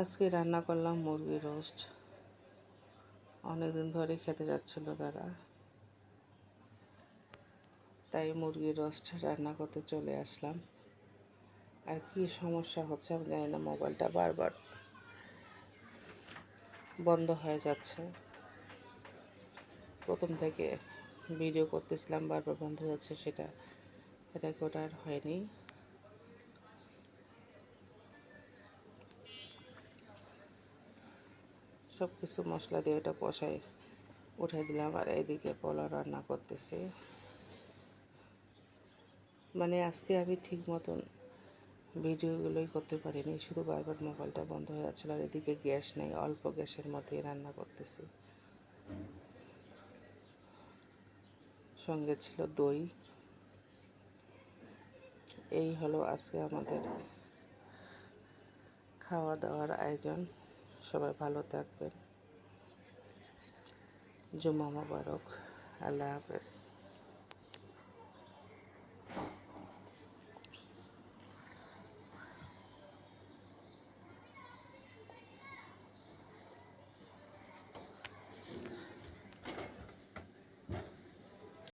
আজকে রান্না করলাম মুরগি রোস্ট। অনেকদিন ধরে খেতে যাচ্ছিল তারা, তাই মুরগি রোস্ট রান্না করতে চলে আসলাম। আর কি সমস্যা হচ্ছে আমি জানি না, মোবাইলটা বারবার বন্ধ হয়ে যাচ্ছে। প্রথম থেকে ভিডিও করতেছিলাম, বারবার বন্ধ হয়ে যাচ্ছে, সেটা রেকর্ড আর হয়নি। সব কিছু মশলা দিয়ে এটা কষাই উঠাই দিলাম, আর এইদিকে পোলাও রান্না করতেছি। মানে আজকে আমি ঠিক মতন ভিডিওগুলোই করতে পারিনি, শুধু বারবার মোবাইলটা বন্ধ হয়ে যাচ্ছিলো। আর এদিকে গ্যাস নেই, অল্প গ্যাসের মধ্যেই রান্না করতেছি। সঙ্গে ছিল দই। এই হলো আজকে আমাদের খাওয়া দাওয়ার আয়োজন। সবাই ভালো থাকবেন। জুমা মোবারক। আল্লাহ হাফেজ।